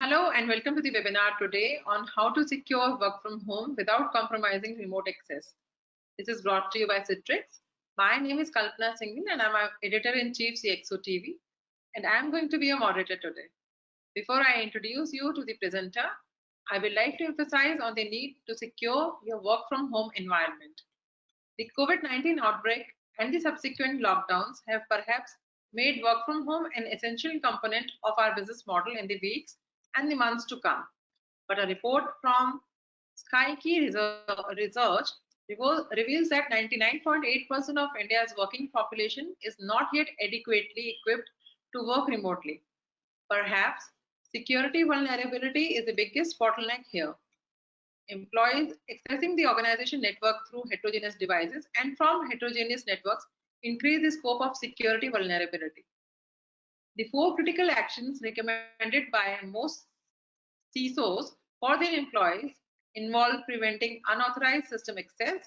Hello and welcome to the webinar today on how to secure work from home without compromising remote access. This is brought to you by Citrix. My name is Kalpana Singh and I'm an editor-in-chief CXO TV, and I'm going to be a moderator today. Before I introduce you to the presenter, I would like to emphasize on the need to secure your work from home environment. The COVID-19 outbreak and the subsequent lockdowns have perhaps made work from home an essential component of our business model in the weeks and the months to come. But a report from SkyKey Research reveals that 99.8% of India's working population is not yet adequately equipped to work remotely. Perhaps security vulnerability is the biggest bottleneck here. Employees accessing the organization network through heterogeneous devices and from heterogeneous networks increase the scope of security vulnerability. The four critical actions recommended by most CISOs for their employees involve preventing unauthorized system access,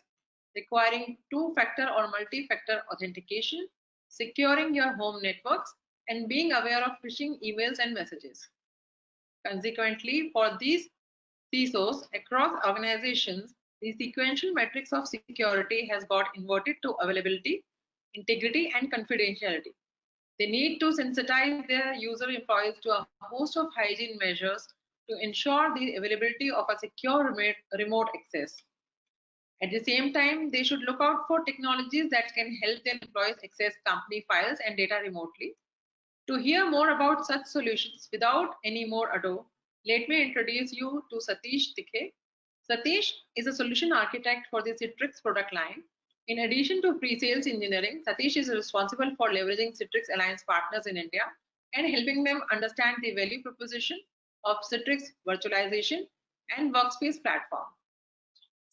requiring two-factor or multi-factor authentication, securing your home networks, and being aware of phishing emails and messages. Consequently, for these CISOs across organizations, the sequential matrix of security has got inverted to availability, integrity, and confidentiality. They need to sensitize their user employees to a host of hygiene measures to ensure the availability of a secure remote access. At the same time, they should look out for technologies that can help their employees access company files and data remotely. To hear more about such solutions without any more ado, let me introduce you to Satish Tikhe. Satish is a solution architect for the Citrix product line. In addition to pre-sales engineering, Satish is responsible for leveraging Citrix Alliance partners in India and helping them understand the value proposition of Citrix virtualization and workspace platform.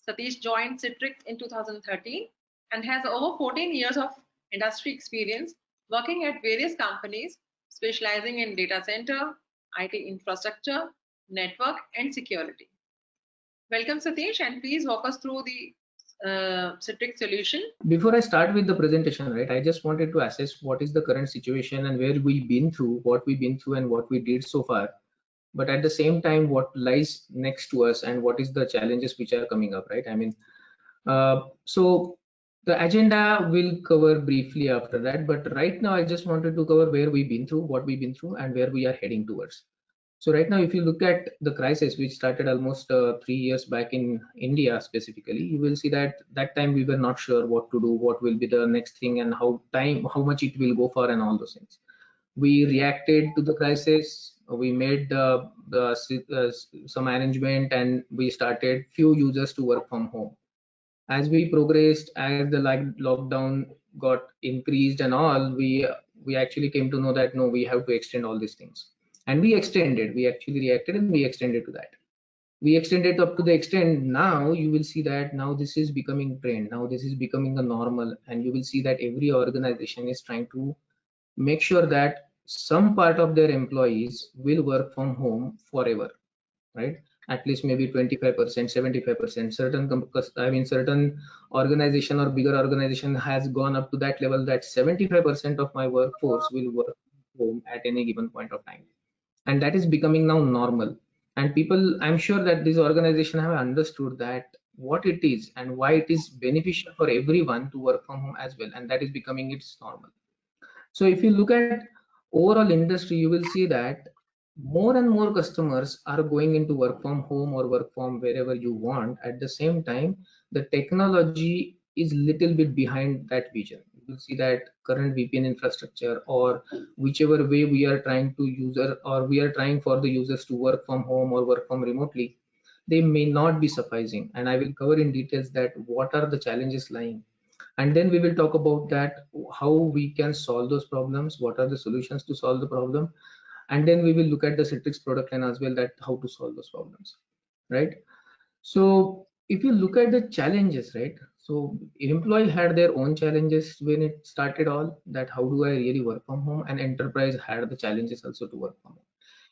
Satish joined Citrix in 2013 and has over 14 years of industry experience working at various companies specializing in data center, IT infrastructure, network, and security. Welcome, Satish, and please walk us through the Citrix solution. Before I start with the presentation, right, I just wanted to assess what is the current situation and where we've been through, what we've been through and what we did so far. But at the same time, what lies next to us and what is the challenges which are coming up, right? I mean, so the agenda will cover briefly after that, but right now I just wanted to cover where we've been through, what we've been through, and where we are heading towards. So right now, if you look at the crisis, which started almost 3 years back in India specifically, you will see that that time we were not sure what to do, what will be the next thing, and how much it will go for, and all those things. We reacted to the crisis. We made some arrangement, and we started few users to work from home. As we progressed, as the lockdown got increased and all, we actually came to know that no, we have to extend all these things, and we actually reacted and we extended to that. We extended up to the extent now you will see that now this is becoming trend, now this is becoming a normal, and you will see that every organization is trying to make sure that some part of their employees will work from home forever, right? At least maybe 25%, 75%. Certain organization or bigger organization has gone up to that level that 75% of my workforce will work home at any given point of time, and that is becoming now normal. And people, I'm sure that this organization have understood that what it is and why it is beneficial for everyone to work from home as well, and that is becoming its normal. So if you look at overall industry, you will see that more and more customers are going into work from home or work from wherever you want. At the same time, the technology is little bit behind that vision. You will see that current VPN infrastructure or whichever way we are trying to we are trying for the users to work from home or work from remotely, they may not be sufficing. And I will cover in details that what are the challenges lying, and then we will talk about that how we can solve those problems, what are the solutions to solve the problem, and then we will look at the Citrix product line as well, that how to solve those problems, right? So if you look at the challenges, right, so employee had their own challenges when it started all that, how do I really work from home, and enterprise had the challenges also to work from home.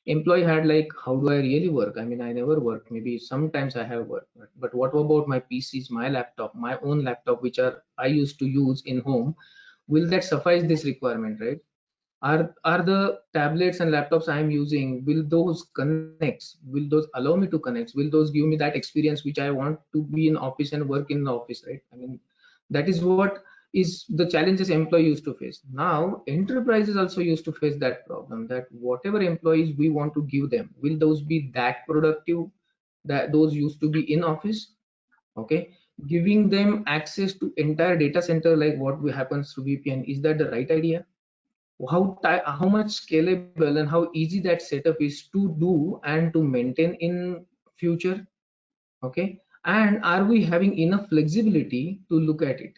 Employee had like, how do I really work? I mean, I never work, maybe sometimes I have worked, but what about my PCs, my laptop, my own laptop, which are I used to use in home, will that suffice this requirement, right? Are the tablets and laptops I am using, will those connect? Will those allow me to connect? Will those give me that experience which I want to be in office and work in the office, right? I mean, that is what is the challenges employee used to face. Now enterprises also used to face that problem, that whatever employees we want to give them, will those be that productive that those used to be in office? Okay, giving them access to entire data center like what happens through VPN, is that the right idea? How much scalable and how easy that setup is to do and to maintain in future? Okay, and are we having enough flexibility to look at it?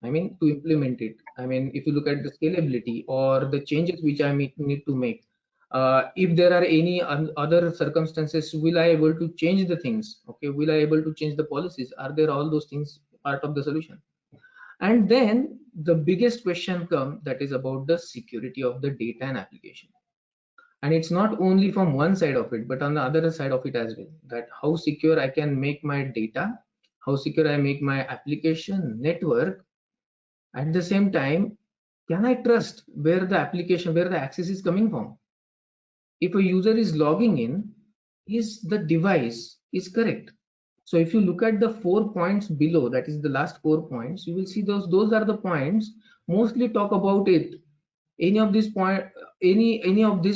I mean, to implement it. I mean, if you look at the scalability or the changes which I need to make, if there are any other circumstances, will I able to change the things? Okay, will I able to change the policies? Are there all those things part of the solution? And then the biggest question comes, that is about the security of the data and application. And it's not only from one side of it, but on the other side of it as well, that how secure I can make my data, how secure I make my application network. At the same time, can I trust where the application, where the access is coming from? If a user is logging in, is the device is correct? So if you look at the 4 points below, that is the last 4 points, you will see those are the points mostly talk about it. Any of these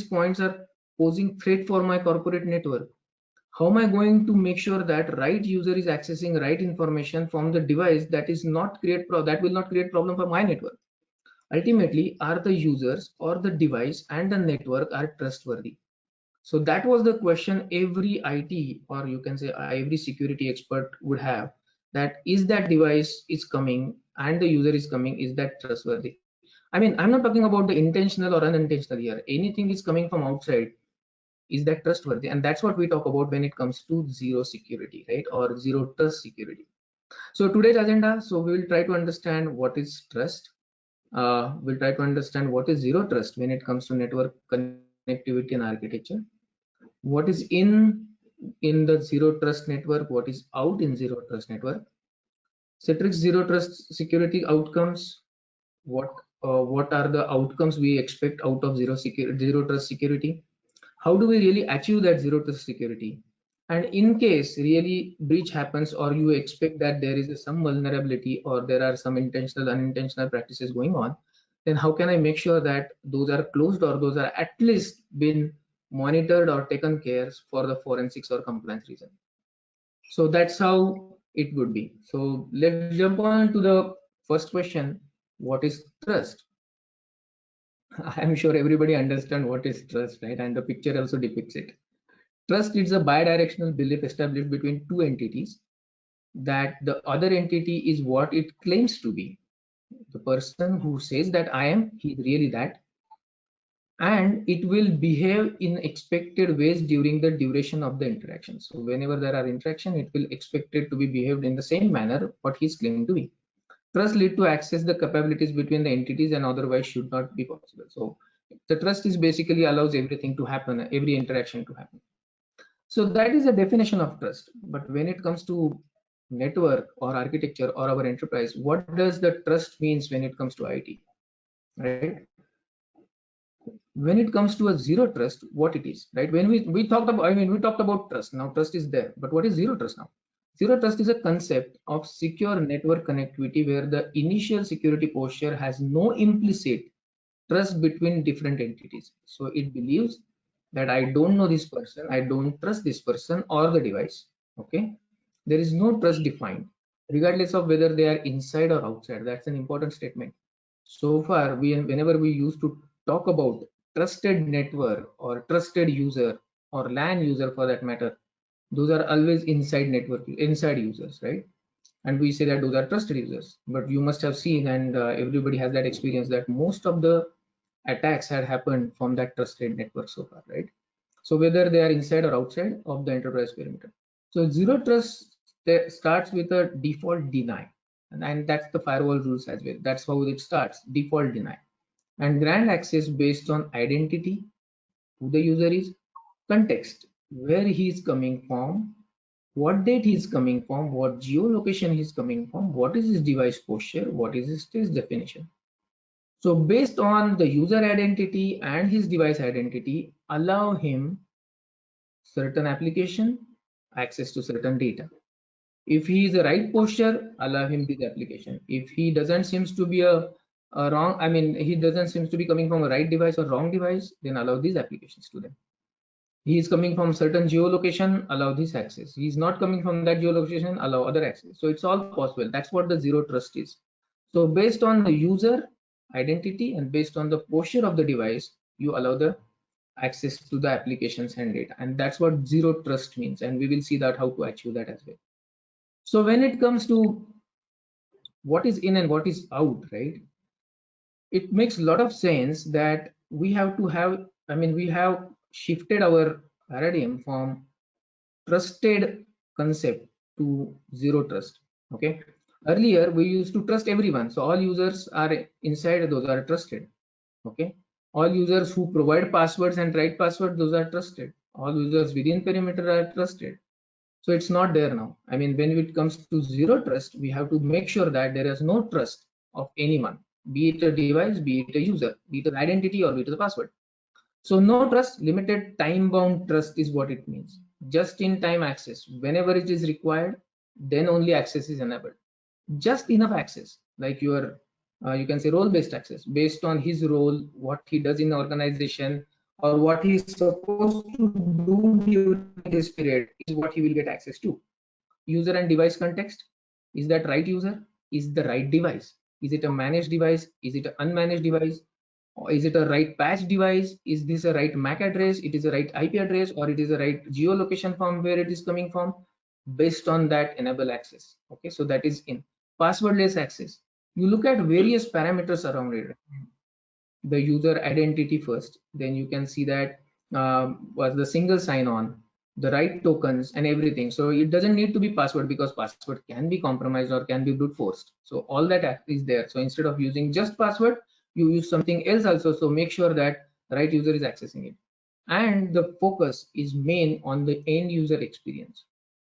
points are posing threat for my corporate network. How am I going to make sure that right user is accessing right information from the device that is not that will not create problem for my network? Ultimately, are the users or the device and the network are trustworthy? So that was the question every IT, or you can say every security expert would have, that is that device is coming and the user is coming, is that trustworthy? I mean, I'm not talking about the intentional or unintentional here. Anything is coming from outside, is that trustworthy? And that's what we talk about when it comes to zero security, right? Or zero trust security. So today's agenda, so we will try to understand what is trust. We'll try to understand what is zero trust when it comes to network connectivity and architecture. What is in the zero trust network, what is out in zero trust network, Citrix zero trust security outcomes, what are the outcomes we expect out of zero trust security, how do we really achieve that zero trust security, and in case really breach happens or you expect that there is some vulnerability or there are some intentional unintentional practices going on, then how can I make sure that those are closed or those are at least been monitored or taken care for the forensics or compliance reason? So that's how it would be. So let's jump on to the first question. What is trust? I'm sure everybody understands what is trust, right? And the picture also depicts it. Trust is a bidirectional belief established between two entities, that the other entity is what it claims to be. The person who says that I am, he's really that, and it will behave in expected ways during the duration of the interaction. So whenever there are interaction, it will expect it to be behaved in the same manner what he's claiming to be. Trust lead to access the capabilities between the entities and otherwise should not be possible. So the trust is basically allows everything to happen, every interaction to happen. So that is a definition of trust. But when it comes to network or architecture or our enterprise, what does the trust means when it comes to IT, right? When it comes to a zero trust, what it is, right? When we talked about, I mean, we talked about trust. Now trust is there, but what is zero trust now? Zero trust is a concept of secure network connectivity where the initial security posture has no implicit trust between different entities. So it believes that I don't know this person, I don't trust this person or the device. Okay, there is no trust defined, regardless of whether they are inside or outside. That's an important statement. So far, whenever we used to talk about trusted network or trusted user or LAN user for that matter, those are always inside network, inside users, right? And we say that those are trusted users. But you must have seen, and everybody has that experience, that most of the attacks had happened from that trusted network so far, right? So whether they are inside or outside of the enterprise perimeter. So zero trust starts with a default deny, and that's the firewall rules as well. That's how it starts, default deny, and grant access based on identity, who the user is, context, where he is coming from, what date he is coming from, what geolocation he is coming from, what is his device posture, what is his stage definition. So based on the user identity and his device identity, allow him certain application, access to certain data. If he is the right posture, allow him this application. If he doesn't seems to be a wrong, I mean, he doesn't seems to be coming from a right device or wrong device, then allow these applications to them. He is coming from certain geolocation, allow this access. He is not coming from that geolocation, allow other access. So it's all possible. That's what the zero trust is. So based on the user identity and based on the posture of the device, you allow the access to the applications and data. And that's what zero trust means. And we will see that how to achieve that as well. So when it comes to what is in and what is out, right? It makes a lot of sense that we have to have, I mean, we have shifted our paradigm from trusted concept to zero trust. Okay. Earlier, we used to trust everyone. So all users are inside, those are trusted. Okay. All users who provide passwords and write password, those are trusted. All users within perimeter are trusted. So it's not there now. I mean, when it comes to zero trust, we have to make sure that there is no trust of anyone, be it a device, be it a user, be it an identity, or be it the password. So no trust, limited time-bound trust is what it means. Just-in-time access. Whenever it is required, then only access is enabled. Just enough access, like your, you can say role-based access, based on his role, what he does in the organization, or what he's supposed to do during this period is what he will get access to. User and device context. Is that right user? Is the right device? Is it a managed device? Is it an unmanaged device? Or is it a right patch device? Is this a right MAC address? It is a right IP address, or it is a right geolocation from where it is coming from? Based on that, enable access. Okay, so that is in passwordless access. You look at various parameters around it. The user identity first, then you can see that was the single sign-on, the right tokens and everything. So it doesn't need to be password because password can be compromised or can be brute forced. So all that is there. So instead of using just password, you use something else also. So make sure that the right user is accessing it. And the focus is main on the end user experience.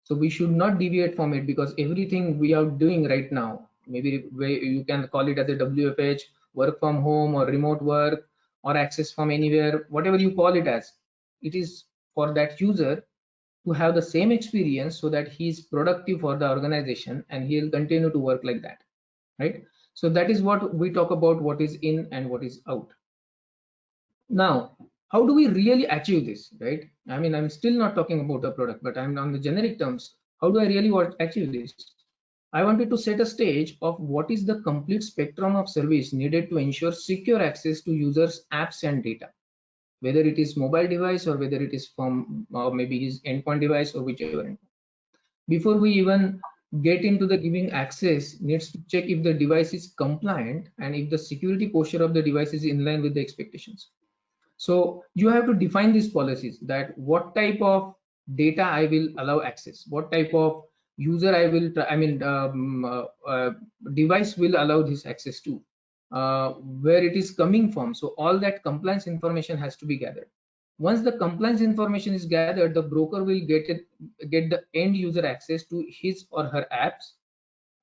So we should not deviate from it, because everything we are doing right now, maybe you can call it as a WFH, work from home or remote work or access from anywhere, whatever you call it as, it is for that user to have the same experience so that he is productive for the organization and he will continue to work like that, right? So that is what we talk about, what is in and what is out. Now, how do we really achieve this, right? I mean, I'm still not talking about a product, but I'm on the generic terms. How do I really want to achieve this? I wanted to set a stage of what is the complete spectrum of service needed to ensure secure access to users' apps and data, whether it is mobile device or whether it is from maybe his endpoint device or whichever endpoint. Before we even get into the giving access, needs to check if the device is compliant and if the security posture of the device is in line with the expectations. So you have to define these policies, that what type of data I will allow access, what type of user I will, device will allow this access to, where it is coming from. So all that compliance information has to be gathered. Once the compliance information is gathered, the broker will get the end user access to his or her apps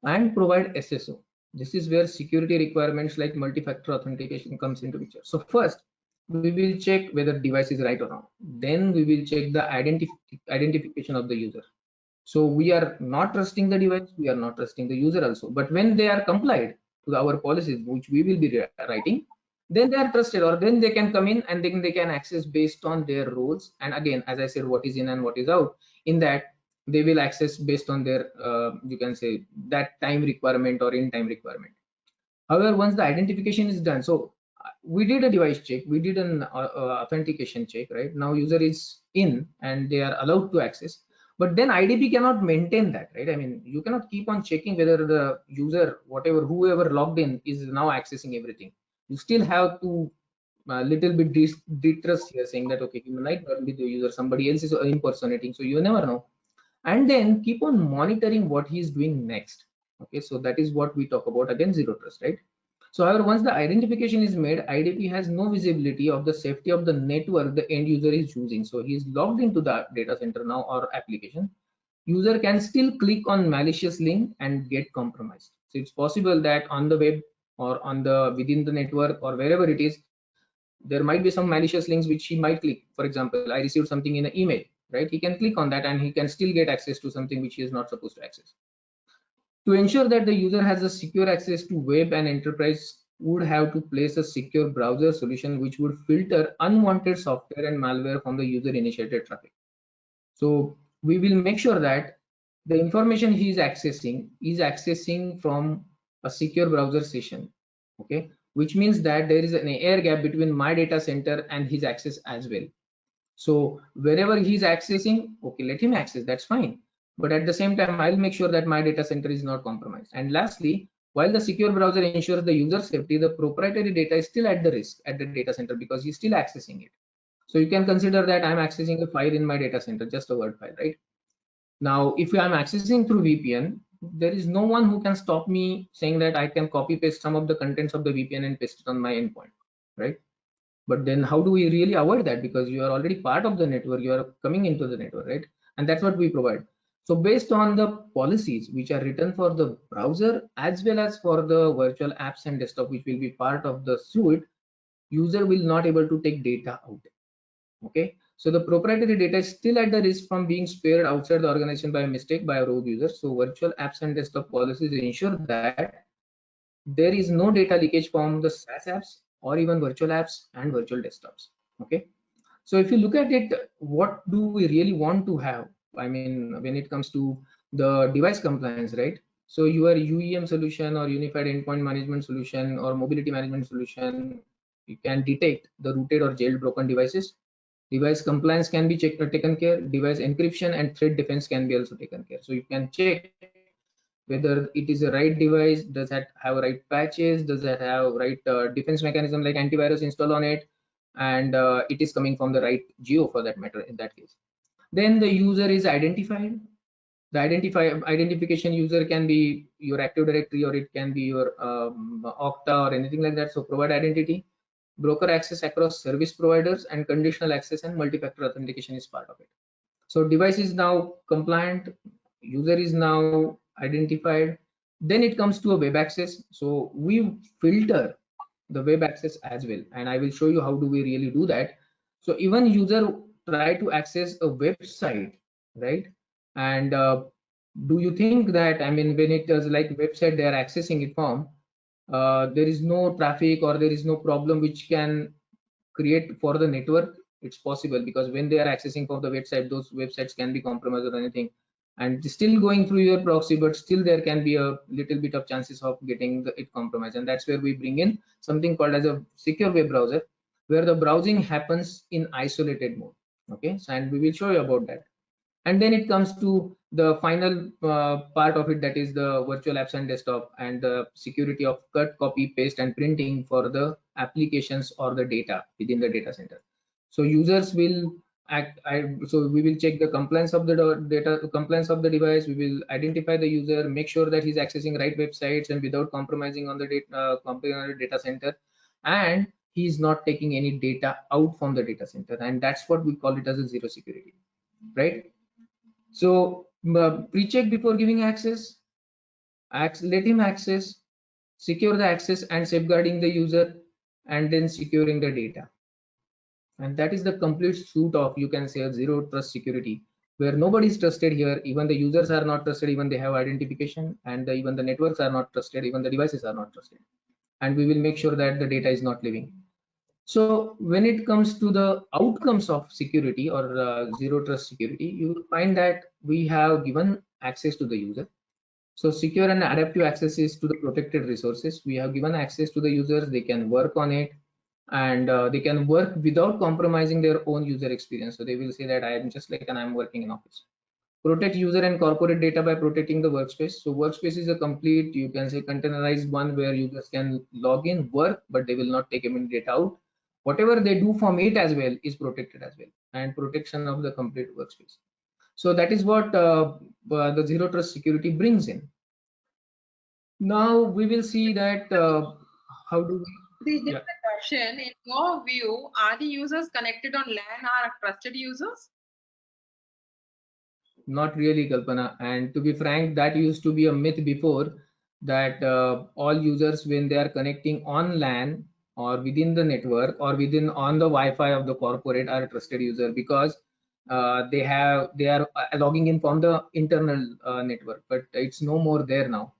and provide SSO. This is where security requirements like multi-factor authentication comes into picture. So first, we will check whether device is right or wrong. Then we will check the identification of the user. So we are not trusting the device, we are not trusting the user also. But when they are complied to our policies, which we will be writing, then they are trusted, or then they can come in and then they can access based on their roles. And again, as I said, what is in and what is out, in that they will access based on their, you can say, that time requirement or in time requirement. However, once the identification is done, so we did a device check, we did an authentication check, right? Now user is in and they are allowed to access, but then IDP cannot maintain that, right? I mean, you cannot keep on checking whether the user, whatever, whoever logged in is now accessing everything. You still have to little bit detrust here, saying that, okay, you might not be the user, somebody else is impersonating, so you never know. And then keep on monitoring what he is doing next. Okay, so that is what we talk about, again, zero trust, right? So however, once the identification is made, IDP has no visibility of the safety of the network the end user is using. So he is logged into the data center now or application. User can still click on malicious link and get compromised. So it's possible that on the web, or on the within the network or wherever it is, there might be some malicious links which he might click. For example, I received something in an email, right? He can click on that and he can still get access to something which he is not supposed to access. To ensure that the user has a secure access to web, and enterprise would have to place a secure browser solution which would filter unwanted software and malware from the user initiated traffic. So we will make sure that the information he is accessing from a secure browser session, okay, which means that there is an air gap between my data center and his access as well. So wherever he's accessing, okay, let him access, that's fine. But at the same time, I'll make sure that my data center is not compromised. And lastly, while the secure browser ensures the user safety, the proprietary data is still at the risk at the data center because he's still accessing it. So you can consider that I'm accessing a file in my data center, just a Word file, right? Now, if I'm accessing through VPN, there is no one who can stop me saying that I can copy paste some of the contents of the VPN and paste it on my endpoint, right? But then how do we really avoid that? Because you are already part of the network, you are coming into the network, right? And that's what we provide. So based on the policies which are written for the browser as well as for the virtual apps and desktop, which will be part of the suite, user will not able to take data out. Okay, so the proprietary data is still at the risk from being spared outside the organization by mistake by a rogue user. So virtual apps and desktop policies ensure that there is no data leakage from the SaaS apps or even virtual apps and virtual desktops. Okay, so if you look at it, what do we really want to have? I mean, when it comes to the device compliance, right? So your UEM solution or unified endpoint management solution or mobility management solution, you can detect the rooted or jailbroken devices. Device compliance can be taken care. Device encryption and threat defense can be also taken care. So you can check whether it is a right device, does that have right patches, does that have right defense mechanism like antivirus install on it, and it is coming from the right geo for that matter in that case. Then the user is identified. The identification user can be your Active Directory or it can be your Okta or anything like that. So provide identity, broker access across service providers, and conditional access and multi-factor authentication is part of it. So device is now compliant, user is now identified. Then it comes to a web access. So we filter the web access as well, and I will show you how do we really do that. So even user try to access a website, right? And do you think that, I mean, when it does like website they are accessing it from, there is no traffic or there is no problem which can create for the network? It's possible, because when they are accessing for the website, those websites can be compromised or anything, and still going through your proxy, but still there can be a little bit of chances of getting it compromised. And that's where we bring in something called as a secure web browser, where the browsing happens in isolated mode. Okay, so and we will show you about that. And then it comes to the final part of it, that is the virtual apps and desktop and the security of cut, copy, paste and printing for the applications or the data within the data center. So users will so we will check the compliance of the data, compliance of the device. We will identify the user, make sure that he's accessing right websites and without compromising on the data center, and he's not taking any data out from the data center. And that's what we call it as a zero security, right? So pre-check before giving access, let him access, secure the access and safeguarding the user, and then securing the data. And that is the complete suite of, you can say, a zero trust security, where nobody is trusted here. Even the users are not trusted, even they have identification, and even the networks are not trusted, even the devices are not trusted. And we will make sure that the data is not leaving. So when it comes to the outcomes of security or zero trust security, you will find that we have given access to the user. So secure and adaptive access is to the protected resources. We have given access to the users, they can work on it, and they can work without compromising their own user experience. So they will say that I am just like, and I'm working in office. Protect user and corporate data by protecting the workspace. So workspace is a complete, you can say, containerized one where users can log in, work, but they will not take any data out. Whatever they do from it as well is protected as well, and protection of the complete workspace. So that is what the zero trust security brings in. Now we will see that how do we. There is a question. In your view, are the users connected on LAN are trusted users? Not really, Kalpana. And to be frank, that used to be a myth before. that all users, when they are connecting on LAN or within the network or within on the Wi-Fi of the corporate, are a trusted user, because they are logging in from the internal network, but it's no more there now.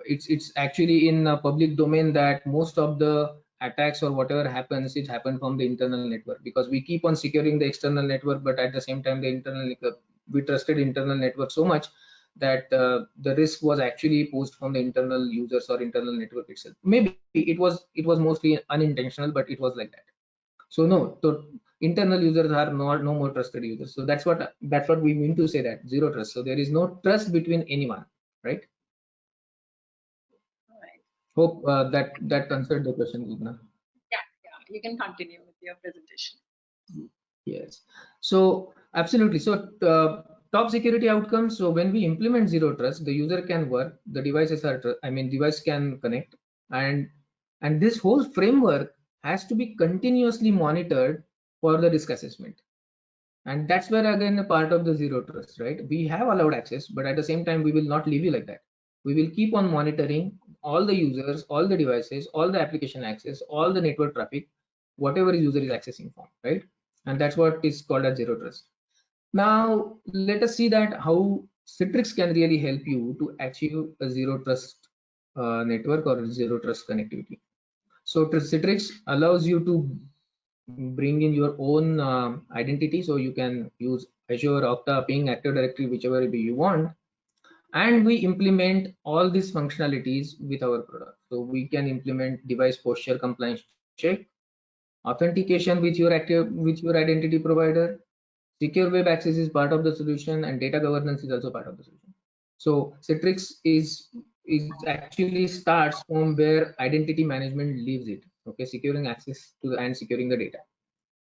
It's actually in a public domain that most of the attacks or whatever happens, it happened from the internal network, because we keep on securing the external network, but at the same time the internal network, we trusted internal network so much that the risk was actually posed from the internal users or internal network itself. Maybe it was mostly unintentional, but it was like that. So no, so internal users are not no more trusted users. So that's what we mean to say, that zero trust. So there is no trust between anyone, right? Right. Hope that answered the question, Gugna. Yeah, you can continue with your presentation. Yes. So absolutely. So top security outcomes. So when we implement zero trust, the user can work, the devices are, device can connect, and this whole framework has to be continuously monitored for the risk assessment. And that's where again a part of the zero trust, right? We have allowed access, but at the same time, we will not leave you like that. We will keep on monitoring all the users, all the devices, all the application access, all the network traffic, whatever user is accessing from, right? And that's what is called as zero trust. Now, let us see that how Citrix can really help you to achieve a zero trust network or zero trust connectivity. So Citrix allows you to bring in your own identity, so you can use Azure, Okta, Ping, Active Directory, whichever you want, and we implement all these functionalities with our product. So we can implement device posture compliance check, authentication with your identity provider, secure web access is part of the solution, and data governance is also part of the solution. So Citrix is actually starts from where identity management leaves it. Okay, securing access to and securing the data.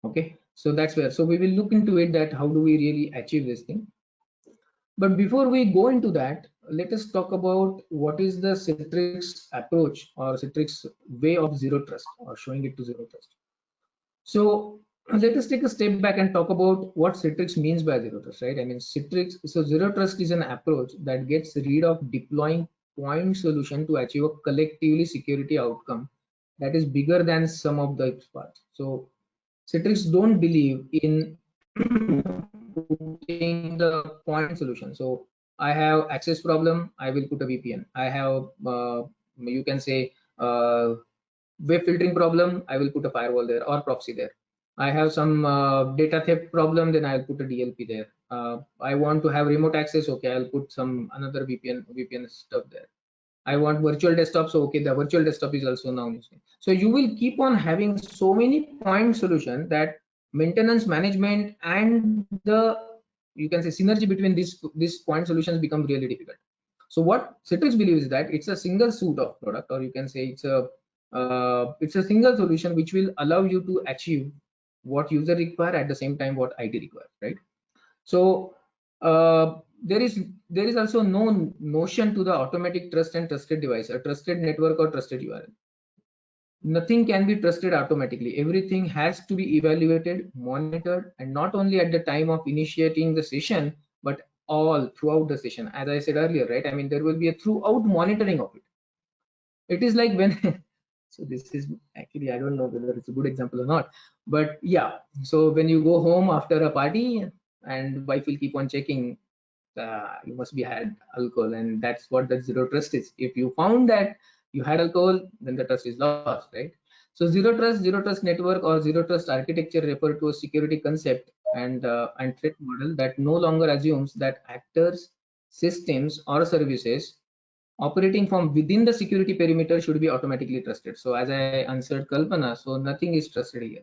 Okay, so that's where, so we will look into it, that how do we really achieve this thing. But before we go into that, let us talk about what is the Citrix approach or Citrix way of zero trust or showing it to zero trust. So let us take a step back and talk about what Citrix means by zero trust, right? Citrix, so zero trust is an approach that gets rid of deploying point solution to achieve a collectively security outcome that is bigger than some of the parts. So Citrix don't believe in putting the point solution. So I have access problem, I will put a VPN. I have, you can say, web filtering problem, I will put a firewall there or proxy there. I have some data theft problem, then I'll put a DLP there. I want to have remote access, okay, I'll put some another VPN stuff there. I want virtual desktop, so okay, the virtual desktop is also now using. So you will keep on having so many point solution that maintenance management and the, you can say, synergy between these point solutions become really difficult. So what Citrix believes is that it's a single suite of product, or you can say it's a single solution which will allow you to achieve what user require at the same time what IT requires, right? So there is also no notion to the automatic trust and trusted device, a trusted network or trusted URL. Nothing can be trusted automatically. Everything has to be evaluated, monitored, and not only at the time of initiating the session, but all throughout the session. As I said earlier, right? There will be a throughout monitoring of it. It is like when so this is actually, I don't know whether it's a good example or not, but yeah. So when you go home after a party and wife will keep on checking, you must be had alcohol, and that's what the zero trust is. If you found that you had alcohol, then the trust is lost, right? So zero trust network or zero trust architecture refer to a security concept and threat model that no longer assumes that actors, systems, or services operating from within the security perimeter should be automatically trusted. So as I answered Kalpana, so nothing is trusted here,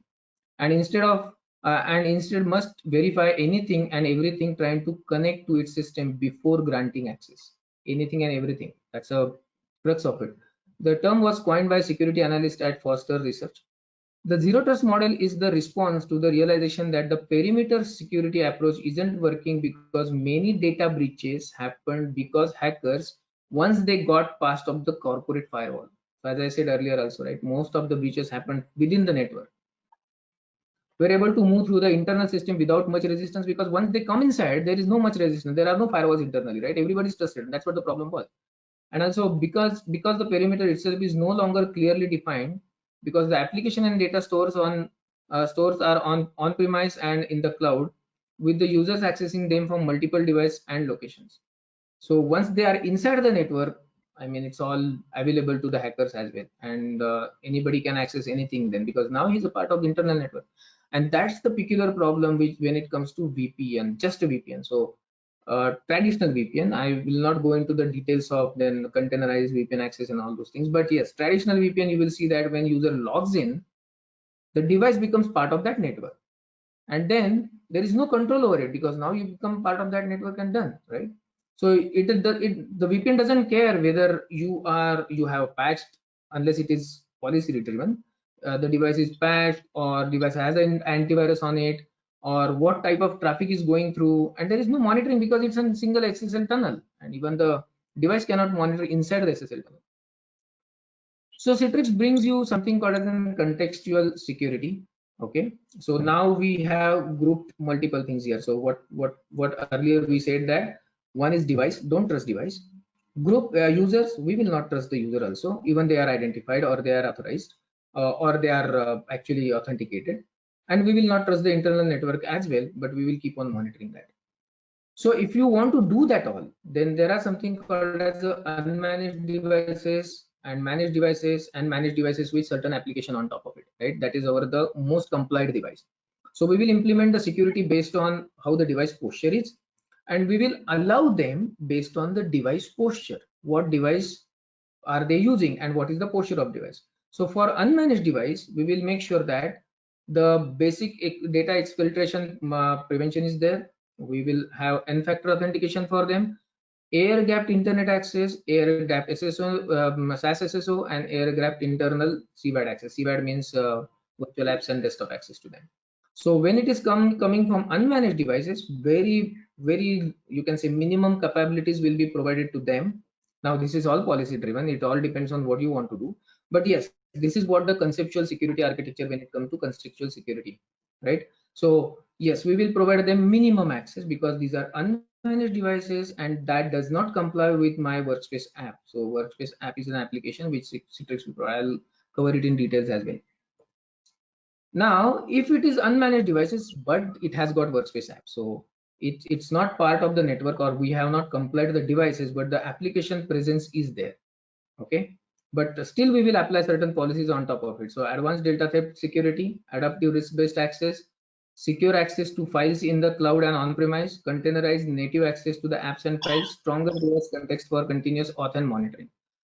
and instead must verify anything and everything trying to connect to its system before granting access. Anything and everything. That's a crux of it. The term was coined by security analyst at Foster Research. The zero trust model is the response to the realization that the perimeter security approach isn't working because many data breaches happened because hackers, once they got past of the corporate firewall. So as I said earlier also, right, most of the breaches happened within the network. We're able to move through the internal system without much resistance, because once they come inside, there is no much resistance. There are no firewalls internally, right? Everybody's trusted. That's what the problem was. And also because the perimeter itself is no longer clearly defined, because the application and data stores are on premise and in the cloud, with the users accessing them from multiple devices and locations. So once they are inside the network, I mean, it's all available to the hackers as well, and anybody can access anything then, because now he's a part of the internal network. And that's the peculiar problem which when it comes to VPN, just a VPN. So traditional VPN, I will not go into the details of then containerized VPN access and all those things, but yes, traditional VPN, you will see that when user logs in, the device becomes part of that network, and then there is no control over it, because now you become part of that network and done, right? So the VPN doesn't care whether you have patched, unless it is policy driven. The device is patched, or device has an antivirus on it, or what type of traffic is going through, and there is no monitoring because it's a single SSL tunnel, and even the device cannot monitor inside the SSL tunnel. So Citrix brings you something called as contextual security. Okay, so now we have grouped multiple things here. So what earlier we said, that one is device, don't trust device. Group users, we will not trust the user also, even they are identified or they are authorized, or they are actually authenticated. And we will not trust the internal network as well, but we will keep on monitoring that. So if you want to do that all, then there are something called as unmanaged devices and managed devices with certain application on top of it, right? That is our the most compliant device. So we will implement the security based on how the device posture is, and we will allow them based on the device posture. What device are they using and what is the posture of device? So for unmanaged device, we will make sure that the basic data exfiltration prevention is there. We will have N-factor authentication for them, air-gapped internet access, air-gapped SSO, SAS SSO, and air-gapped internal CVAD access. CVAD means virtual apps and desktop access to them. So when it is coming from unmanaged devices, very you can say minimum capabilities will be provided to them. Now this is all policy driven, it all depends on what you want to do, but yes, this is what the conceptual security architecture when it comes to contextual security, right? So yes, we will provide them minimum access because these are unmanaged devices, and that does not comply with my workspace app. So workspace app is an application which Citrix will provide. I'll cover it in details as well. Now, if it is unmanaged devices, but it has got workspace app, so it's not part of the network, or we have not complied the devices, but the application presence is there. Okay, but still we will apply certain policies on top of it. So advanced data theft security, adaptive risk-based access, secure access to files in the cloud and on-premise, containerized native access to the apps and files, stronger device context for continuous auth and monitoring.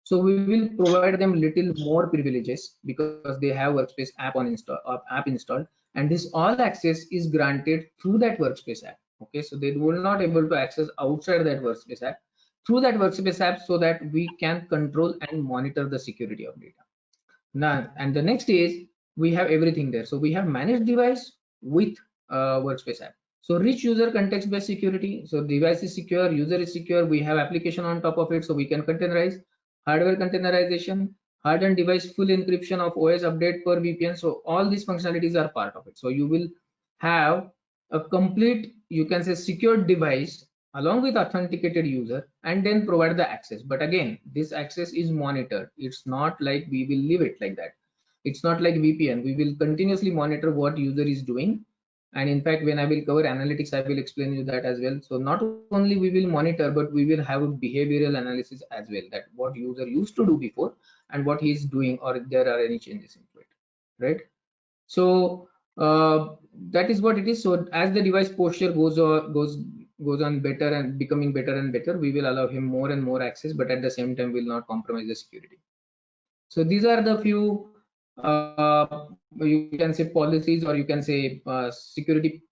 So we will provide them little more privileges because they have workspace app installed, and this all access is granted through that workspace app. Okay, so they will not able to access outside that workspace app, through that workspace app, so that we can control and monitor the security of data. Now, and the next is we have everything there. So we have managed device with workspace app. So rich user context based security. So device is secure, user is secure. We have application on top of it, so we can containerize. Hardware containerization, hardened device full encryption of OS update per VPN. So all these functionalities are part of it. So you will have a complete, you can say, secured device along with authenticated user, and then provide the access. But again, this access is monitored. It's not like we will leave it like that. It's not like VPN. We will continuously monitor what user is doing. And in fact, when I will cover analytics, I will explain you that as well. So not only we will monitor, but we will have a behavioral analysis as well, that what user used to do before and what he is doing, or if there are any changes into it, right? So that is what it is. So as the device posture goes on better and becoming better and better, we will allow him more and more access, but at the same time will not compromise the security. So these are the few you can say policies, or you can say security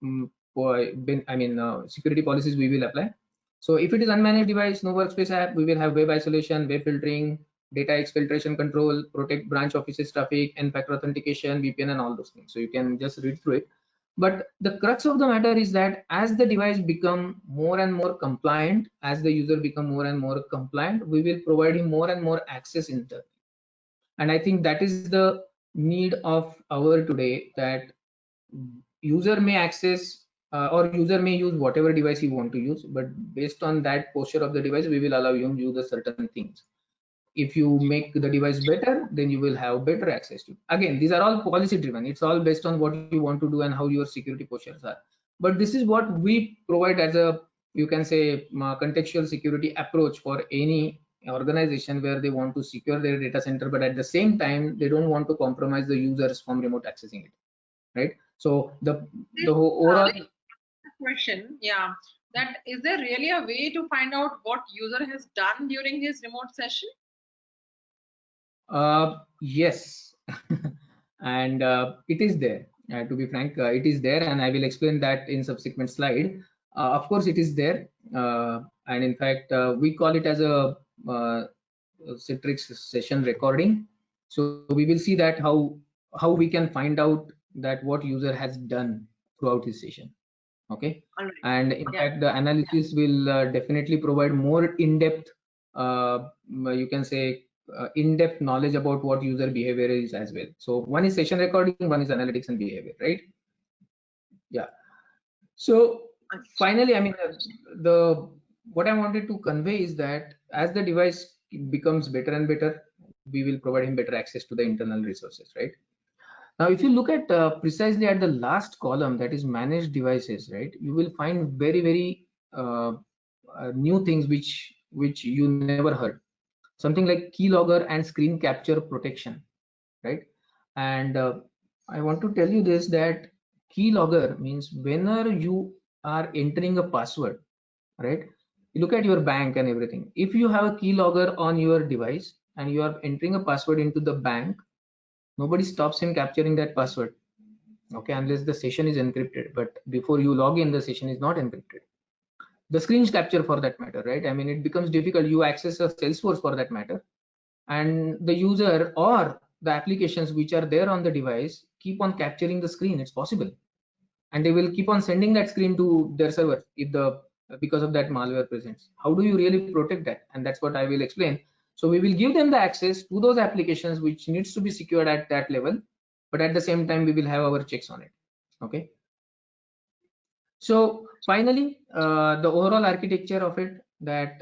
security policies we will apply. So if it is unmanaged device, no workspace app, we will have web isolation, web filtering, data exfiltration control, protect branch offices traffic, N-factor authentication, VPN, and all those things. So you can just read through it. But the crux of the matter is that as the device become more and more compliant, as the user become more and more compliant, we will provide him more and more access internally. And I think that is the need of our today, that user may access or user may use whatever device he want to use, but based on that posture of the device, we will allow him to use the certain things. If you make the device better, then you will have better access to it. Again, these are all policy driven. It's all based on what you want to do and how your security postures are. But this is what we provide as a, you can say, contextual security approach for any organization where they want to secure their data center, but at the same time, they don't want to compromise the users from remote accessing it, right? So the overall question, yeah, that is there really a way to find out what user has done during his remote session? Yes, and it is there. To be frank, it is there, and I will explain that in subsequent slide. Of course, it is there, and in fact, we call it as a Citrix session recording. So we will see that how we can find out that what user has done throughout his session. Okay, All right. and in Yeah. fact, the analysis will definitely provide more in-depth, you can say, in-depth knowledge about what user behavior is as well. So one is session recording, one is analytics and behavior, right? Yeah. So finally, I mean, the what I wanted to convey is that as the device becomes better and better, we will provide him better access to the internal resources, right? Now, if you look at precisely at the last column, that is managed devices, right? You will find very new things which you never heard. Something like keylogger and screen capture protection, right? And I want to tell you this, that keylogger means whenever you are entering a password, right? You look at your bank and everything. If you have a keylogger on your device and you are entering a password into the bank, nobody stops him capturing that password, okay, unless the session is encrypted. But before you log in, the session is not encrypted. The screen capture for that matter, right? I mean, it becomes difficult. You access a Salesforce for that matter, and the user or the applications which are there on the device keep on capturing the screen. It's possible, and they will keep on sending that screen to their server if the because of that malware presence. How do you really protect that? And that's what I will explain. So we will give them the access to those applications which needs to be secured at that level, but at the same time we will have our checks on it. Okay, so finally, the overall architecture of it, that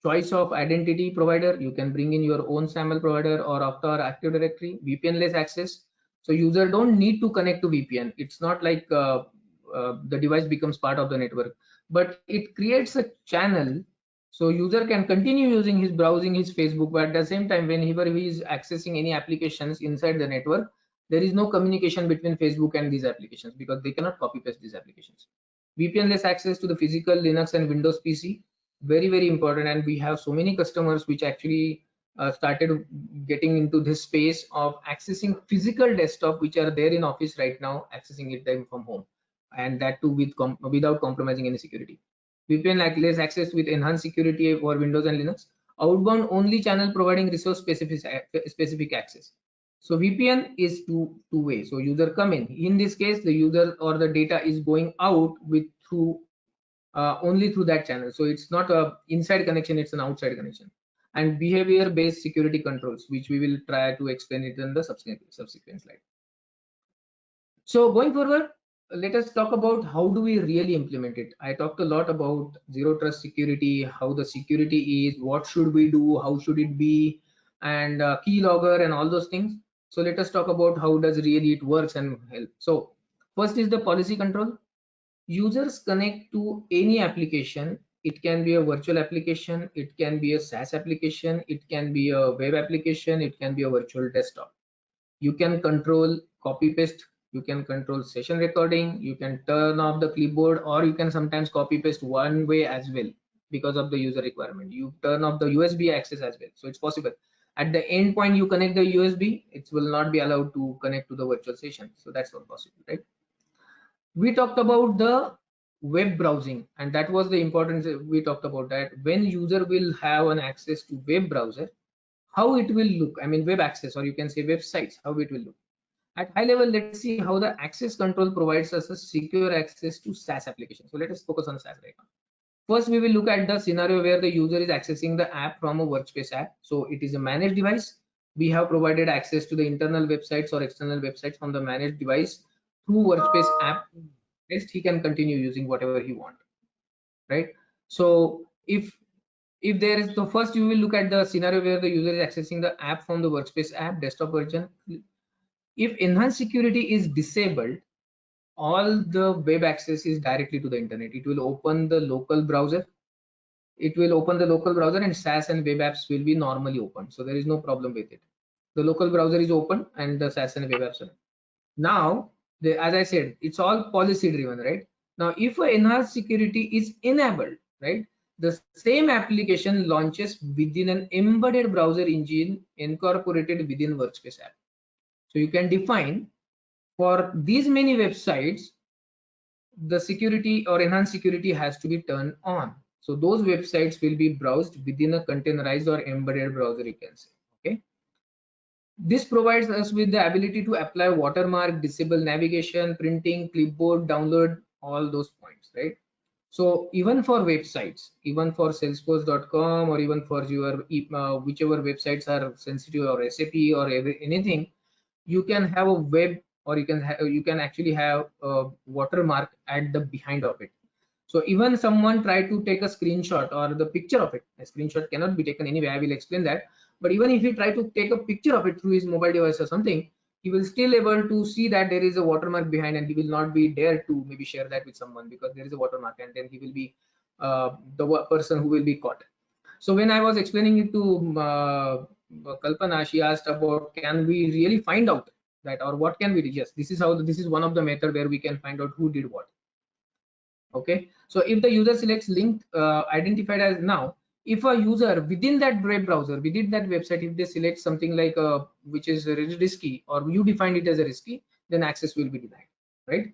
choice of identity provider, you can bring in your own SAML provider or Okta or Active Directory, VPN-less access. So user don't need to connect to VPN. It's not like the device becomes part of the network, but it creates a channel. So user can continue using his browsing, his Facebook, but at the same time, whenever he is accessing any applications inside the network, there is no communication between Facebook and these applications because they cannot copy paste these applications. VPN-less access to the physical Linux and Windows PC, very important, and we have so many customers which actually started getting into this space of accessing physical desktop which are there in office right now, accessing it them from home, and that too without compromising any security. VPN-less access with enhanced security for Windows and Linux. Outbound only channel providing resource specific access. So VPN is two way. So user come in. In this case, the user or the data is going out with through only through that channel. So it's not a inside connection; it's an outside connection. And behavior-based security controls, which we will try to explain it in the subsequent slide. So going forward, let us talk about how do we really implement it. I talked a lot about zero trust security, how the security is, what should we do, how should it be, and keylogger and all those things. So let us talk about how does really it works and help. So first is the policy control. Users connect to any application. It can be a virtual application, it can be a SaaS application, it can be a web application, it can be a virtual desktop. You can control copy paste, you can control session recording, you can turn off the clipboard, or you can sometimes copy paste one way as well because of the user requirement. You turn off the USB access as well, so it's possible. At the end point you connect the USB, it will not be allowed to connect to the virtual session, so that's not possible, right? We talked about the web browsing, and that was the importance. We talked about that when user will have an access to web browser, how it will look. I mean, web access, or you can say websites, how it will look. At high level, let's see how the access control provides us a secure access to SaaS applications. So let us focus on SaaS right now. First, we will look at the scenario where the user is accessing the app from a workspace app. So it is a managed device. We have provided access to the internal websites or external websites from the managed device through workspace app. Rest he can continue using whatever he wants, right? So if if there is the first, you will look at the scenario where the user is accessing the app from the workspace app desktop version. If enhanced security is disabled, all the web access is directly to the internet. It will open the local browser. It will open the local browser and SaaS and web apps will be normally open. So there is no problem with it. The local browser is open and the SaaS and web apps are. Now, as I said, it's all policy driven, right? Now, if an enhanced security is enabled, right, the same application launches within an embedded browser engine incorporated within Workspace app. So you can define for these many websites, the security or enhanced security has to be turned on. So those websites will be browsed within a containerized or embedded browser, you can say. Okay. This provides us with the ability to apply watermark, disable navigation, printing, clipboard, download, all those points, right? So even for websites, even for salesforce.com or even for your whichever websites are sensitive or SAP or anything, you can have a web or you can actually have a watermark at the behind of it. So even someone try to take a screenshot or the picture of it, a screenshot cannot be taken anyway, I will explain that. But even if he try to take a picture of it through his mobile device or something, he will still able to see that there is a watermark behind, and he will not be dare to maybe share that with someone because there is a watermark, and then he will be the person who will be caught. So when I was explaining it to Kalpana, she asked about, can we really find out that, or what can we do? Yes, this is how, this is one of the method where we can find out who did what. Okay, so if the user selects link identified as now, if a user within that web browser, within that website, if they select something like which is risky, or you define it as a risky, then access will be denied, right?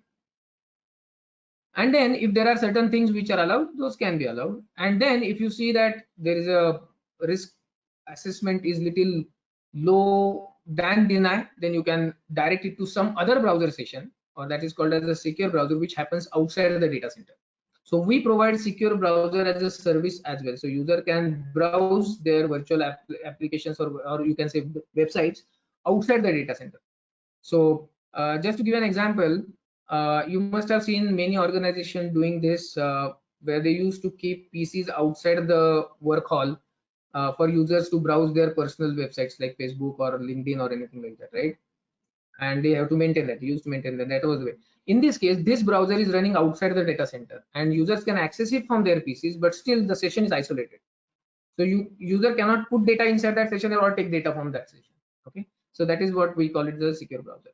And then if there are certain things which are allowed, those can be allowed. And then if you see that there is a risk assessment is little low than deny, then you can direct it to some other browser session, or that is called as a secure browser, which happens outside of the data center. So we provide secure browser as a service as well. So user can browse their virtual applications or you can say websites outside the data center. So just to give an example, you must have seen many organizations doing this where they used to keep PCs outside the work hall for users to browse their personal websites like Facebook or LinkedIn or anything like that, right? And they have to maintain that, used to maintain that. That was the way. In this case, this browser is running outside the data center, and users can access it from their PCs, but still the session is isolated. So user cannot put data inside that session or take data from that session. Okay, so that is what we call it the secure browser.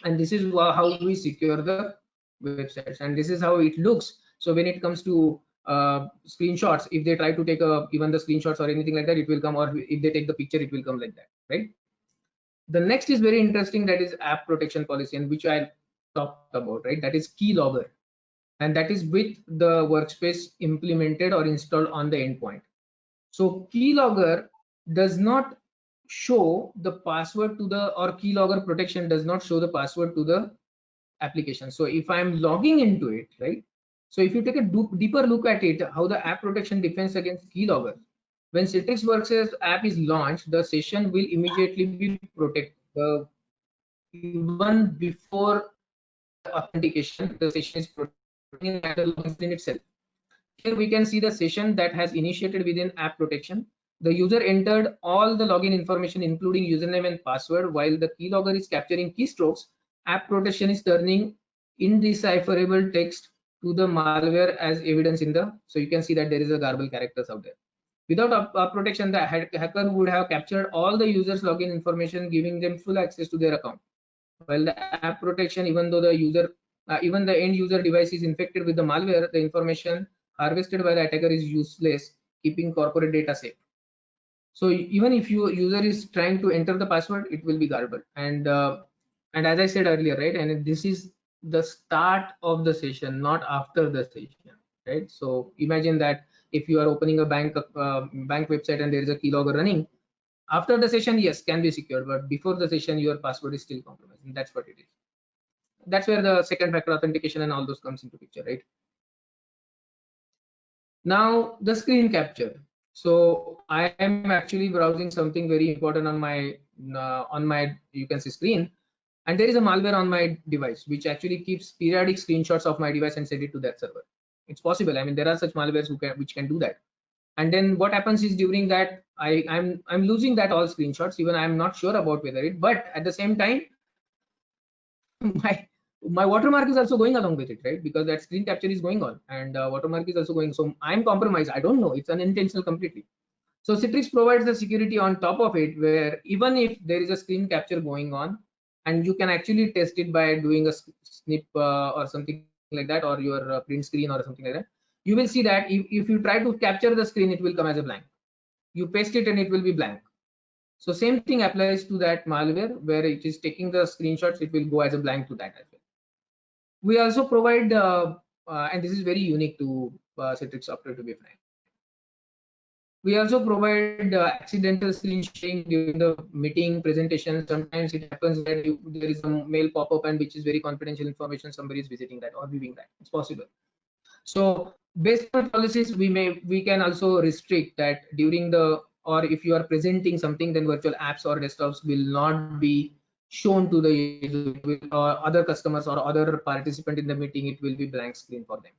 And this is how we secure the websites, and this is how it looks. So when it comes to screenshots, if they try to take even the screenshots or anything like that, it will come, or if they take the picture, it will come like that, right? The next is very interesting, that is app protection policy, and which I talked about, right? That is keylogger, and that is with the workspace implemented or installed on the endpoint. So keylogger does not show the password to the, or keylogger protection does not show the password to the application. So if I'm logging into it, right? So if you take a deeper look at it, how the app protection defends against keylogger. When Citrix Workspace app is launched, the session will immediately be protected. Even before authentication, the session is protecting at the login screen itself. Here we can see the session that has initiated within app protection. The user entered all the login information, including username and password, while the keylogger is capturing keystrokes. App protection is turning indecipherable text to the malware as evidence in the, so you can see that there is a garbled characters out there. Without app protection, the hacker would have captured all the users login information, giving them full access to their account. While the app protection, even though the user even the end user device is infected with the malware, the information harvested by the attacker is useless, keeping corporate data safe. So even if your user is trying to enter the password, it will be garbled. And as I said earlier, right, and this is the start of the session, not after the session, right? So imagine that if you are opening a bank website and there is a keylogger running, after the session, yes, can be secured, but before the session, your password is still compromised, and that's what it is. That's where the second factor authentication and all those comes into picture, right? Now the screen capture. So I am actually browsing something very important on my you can see screen, and there is a malware on my device which actually keeps periodic screenshots of my device and send it to that server. It's possible. I mean, there are such malwares which can do that. And then what happens is during that I'm losing that all screenshots, even I'm not sure about whether it, but at the same time my watermark is also going along with it, right? Because that screen capture is going on, and watermark is also going. So I'm compromised. I don't know. It's unintentional completely. So Citrix provides the security on top of it, where even if there is a screen capture going on, and you can actually test it by doing a snip or something like that, or your print screen or something like that, you will see that if you try to capture the screen, it will come as a blank. You paste it and it will be blank. So same thing applies to that malware, where it is taking the screenshots, it will go as a blank to that as well. We also provide, and this is very unique to Citrix software, to be frank. We also provide accidental screen sharing during the meeting presentation. Sometimes it happens that there is a mail pop-up and which is very confidential information. Somebody is visiting that or viewing that. It's possible. So based on policies, we can also restrict that during the, or if you are presenting something, then virtual apps or desktops will not be shown to the user, or other customers or other participant in the meeting. It will be blank screen for them.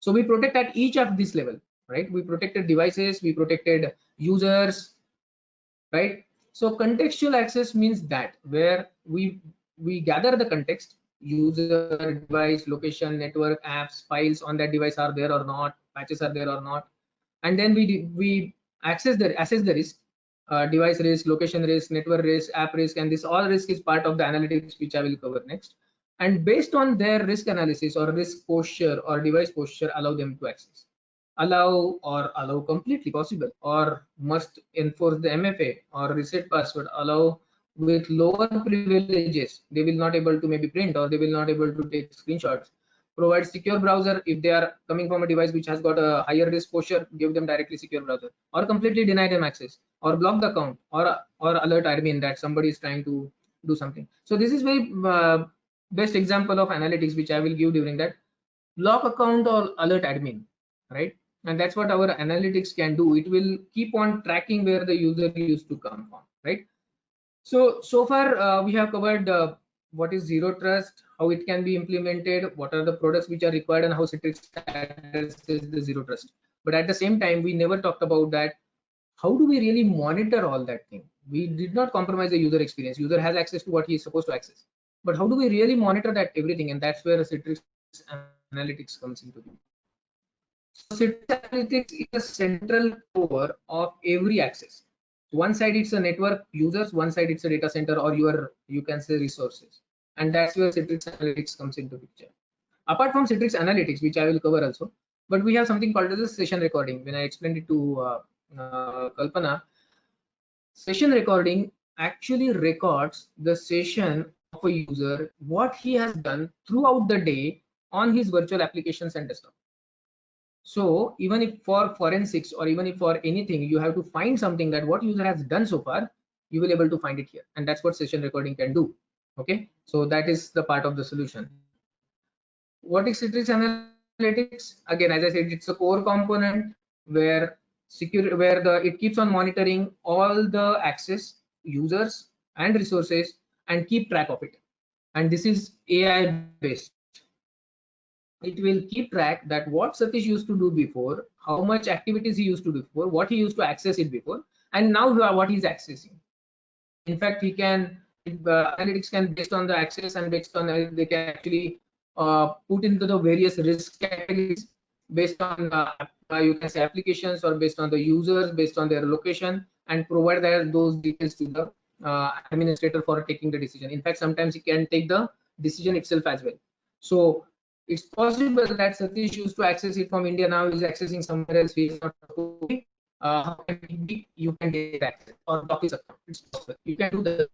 So we protect at each of this level, right? We protected devices, we protected users, right? So contextual access means that where we gather the context, user, device, location, network, apps, files on that device are there or not, patches are there or not, and then we assess the risk, device risk, location risk, network risk, app risk, and this all risk is part of the analytics, which I will cover next. And based on their risk analysis or risk posture or device posture, allow them to access, allow completely possible, or must enforce the MFA or reset password, allow with lower privileges. They will not able to maybe print, or they will not able to take screenshots. Provide secure browser. If they are coming from a device which has got a higher risk posture, give them directly secure browser, or completely deny them access, or block the account, or alert admin that somebody is trying to do something. So this is very best example of analytics which I will give during that. Block account or alert admin, right? And that's what our analytics can do. It will keep on tracking where the user used to come from, right? So far we have covered what is zero trust, how it can be implemented, what are the products which are required, and how Citrix addresses the zero trust. But at the same time, we never talked about that. How do we really monitor all that thing? We did not compromise the user experience. User has access to what he is supposed to access. But how do we really monitor that everything? And that's where Citrix Analytics comes into view. So Citrix Analytics is a central core of every access. One side it's a network users, one side it's a data center, or you can say resources, and that's where Citrix Analytics comes into picture. Apart from Citrix Analytics, which I will cover also, but we have something called as a session recording. When I explained it to Kalpana, session recording actually records the session of a user, what he has done throughout the day on his virtual applications and desktop. So even if for forensics, or even if for anything you have to find something that what user has done so far, you will able to find it here, and that's what session recording can do. Okay, so that is the part of the solution. What is Citrix Analytics? Again, as I said, it's a core component where it keeps on monitoring all the access, users and resources, and keep track of it. And this is AI based. It will keep track that what Satish used to do before, how much activities he used to do before, what he used to access it before, and now what he's accessing. In fact, he can analytics can, based on the access and based on they can actually put into the various risk categories based on you can say applications, or based on the users, based on their location, and provide those details to the administrator for taking the decision. In fact, sometimes he can take the decision itself as well. So it's possible that Satish used to access it from India, now he's accessing somewhere else. He is not how can it be? You can take access or block his account. It's possible. You can do that,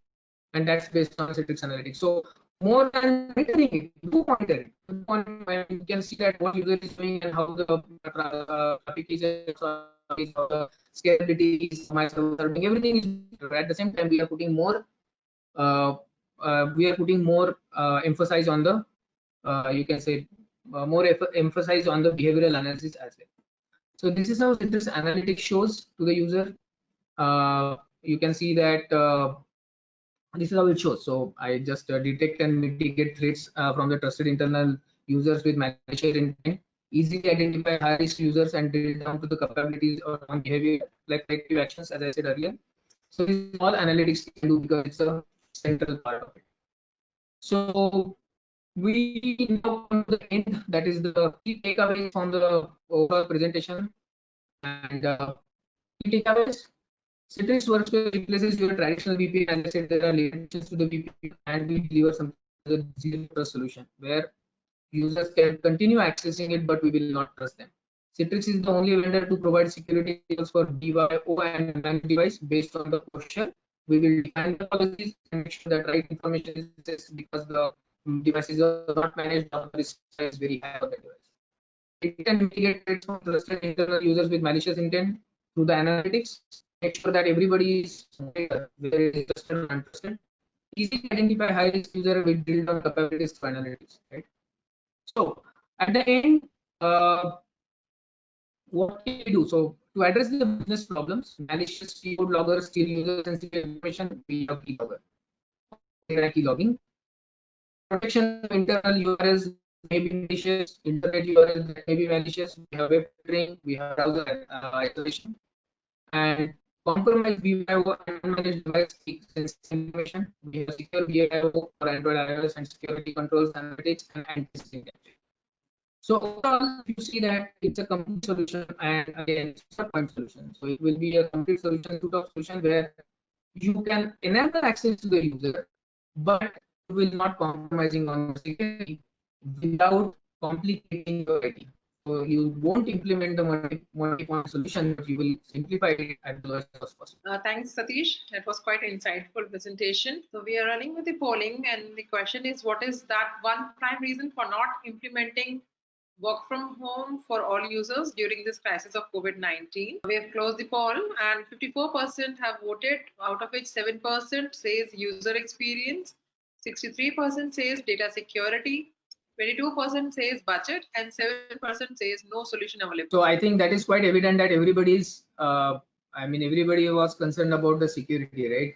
and that's based on Citrix Analytics. So more than monitoring it, do monitor it. You can see that what user is doing and how the applications, how the scalability is, my servers are doing, everything is. At the same time, we are putting more emphasis on the you can say more emphasis on the behavioral analysis as well. So this is how Citrix Analytics shows to the user. You can see that this is how it shows. So I just detect and mitigate threats from the trusted internal users with malicious intent. easily identify high-risk users and drill down to the capabilities or on behavior like corrective actions, as I said earlier. So this is all analytics can do because it's a central part of it. So we now come to the end. That is the key takeaways from the overall presentation. And key takeaways: Citrix Workspace replaces your traditional VPN. As I said, there are limitations to the VPN, and we deliver something as a zero trust solution where users can continue accessing it, but we will not trust them. Citrix is the only vendor to provide security levels for BYO and managed device based on the posture. We will define the policies and make sure that right information is accessed because the device is not managed or the risk is very high for the device. It can mitigate threats from trusted internal users with malicious intent through the analytics. Make sure that everybody is aware whether it is trusted or untrusted. Easy to identify high risk user with drill down capabilities through analytics, right? So at the end, what can we do? So to address the business problems, malicious keyboard loggers steal user sensitive information, we have keylogger. Key logging. Protection of internal URLs that may be malicious, internet URLs that may be malicious. We have web filtering, we have browser isolation, and compromise BYO and unmanaged device sensitive information. We have secure BYO for Android, iOS, and security controls, analytics, and anti-spoofing. So overall, if you see that it's a complete solution, and again, it's a point solution. So it will be a complete solution, suite of solution where you can enable access to the user, but you will not compromising on your security without complicating your IT. So you won't implement the multi-point solution, but you will simplify it at the lowest cost possible. Thanks, Satish. That was quite an insightful presentation. So we are running with the polling, and the question is, what is that one prime reason for not implementing work from home for all users during this crisis of COVID-19? We have closed the poll, and 54% have voted, out of which 7% says user experience, 63% says data security, 22% says budget, and 7% says no solution available. So I think that is quite evident that everybody's, I mean, everybody was concerned about the security, right?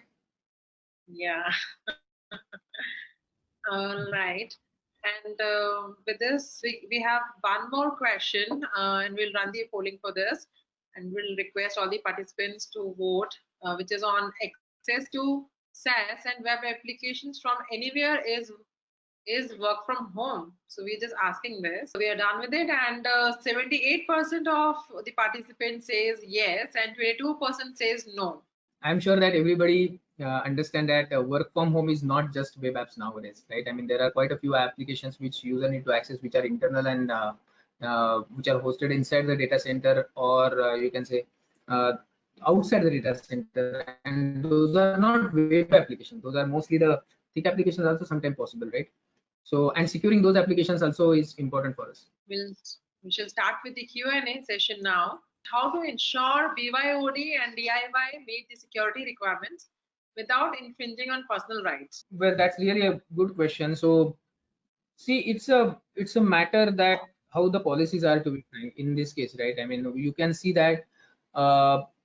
Yeah. All right. And with this, we have one more question, and we'll run the polling for this, and we'll request all the participants to vote, which is on access to SaaS and web applications from anywhere is work from home. So we're just asking this. We are done with it, and 78% of the participants says yes, and 22% says no. I'm sure that everybody understand that work from home is not just web apps nowadays, right? I mean, there are quite a few applications which user need to access, which are internal and which are hosted inside the data center, or you can say outside the data center. And those are not web applications; those are mostly the thick applications. Also, sometimes possible, right? So, and securing those applications also is important for us. We shall start with the Q&A session now. How to ensure BYOD and DIY meet the security requirements without infringing on personal rights? Well, that's really a good question. So, see, it's a matter that how the policies are to be framed in this case, right? I mean, you can see that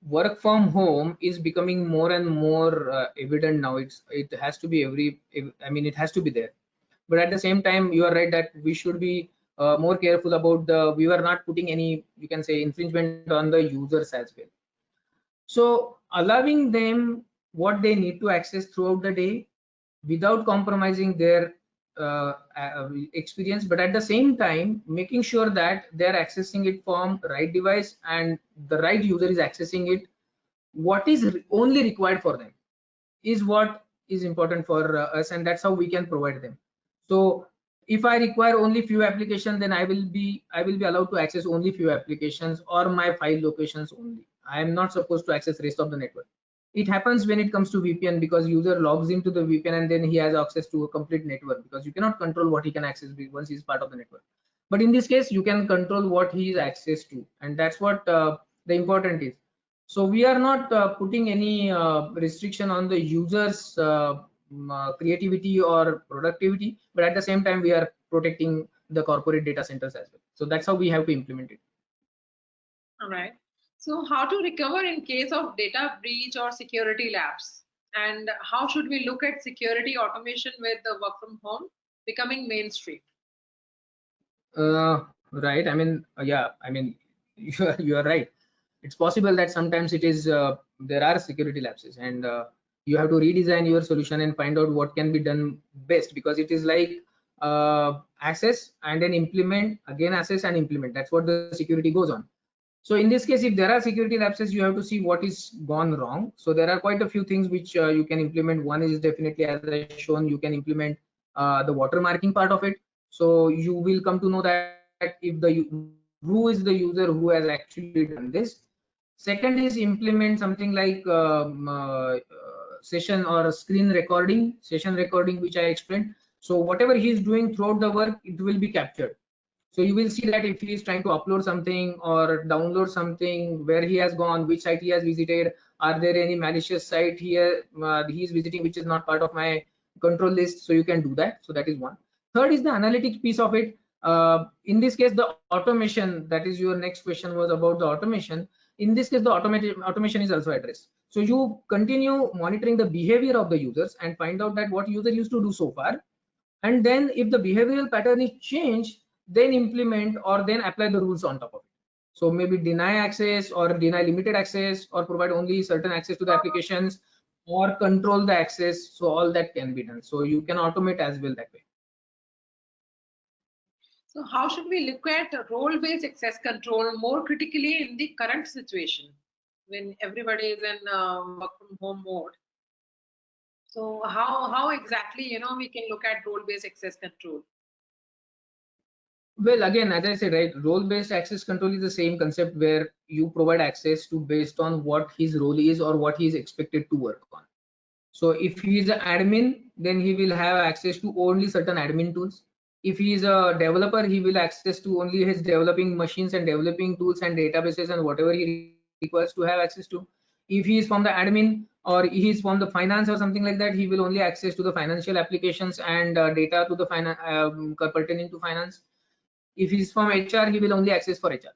work from home is becoming more and more evident now. It has to be I mean, it has to be there. But at the same time, you are right that we should be more careful about we were not putting any, you can say, infringement on the users as well. So allowing them what they need to access throughout the day without compromising their experience, but at the same time making sure that they're accessing it from right device and the right user is accessing it. What is only required for them is what is important for us, and that's how we can provide them. So if I require only few applications, then I will be allowed to access only few applications or my file locations only. I am not supposed to access rest of the network. It happens when it comes to VPN because user logs into the VPN and then he has access to a complete network, because you cannot control what he can access once he's part of the network. But in this case, you can control what he is access to, and that's what the important is. So we are not putting any restriction on the users creativity or productivity, but at the same time we are protecting the corporate data centers as well. So that's how we have to implement it. All right. So how to recover in case of data breach or security lapse? And how should we look at security automation with the work from home becoming mainstream? Right. I mean, yeah, I mean, you are right. It's possible that sometimes it is there are security lapses, and you have to redesign your solution and find out what can be done best, because it is like access and then implement, again access and implement. That's what the security goes on. So in this case, if there are security lapses, you have to see what is gone wrong. So there are quite a few things which you can implement. One is definitely, as I shown, you can implement the watermarking part of it. So you will come to know that if who is the user who has actually done this. Second is implement something like session or screen recording, session recording, which I explained. So whatever he is doing throughout the work, it will be captured. So you will see that if he is trying to upload something or download something, where he has gone, which site he has visited, are there any malicious site here he is visiting which is not part of my control list. So you can do that. So that is one. Third is the analytics piece of it. In this case, the automation, that is your next question was about the automation. In this case, the automation is also addressed. So you continue monitoring the behavior of the users and find out that what user used to do so far, and then if the behavioral pattern is changed, then implement or then apply the rules on top of it. So maybe deny access or deny limited access, or provide only certain access to the applications, or control the access. So all that can be done. So you can automate as well that way. So how should we look at role-based access control more critically in the current situation when everybody is in work from home mode? So how exactly we can look at role-based access control? Well, again, as I said, right, role-based access control is the same concept where you provide access to based on what his role is or what he is expected to work on. So if he is an admin, then he will have access to only certain admin tools. If he is a developer, he will access to only his developing machines and developing tools and databases and whatever he requires to have access to. If he is from the admin or he is from the finance or something like that, he will only access to the financial applications and data to the pertaining to finance. If he's from HR, he will only access for HR.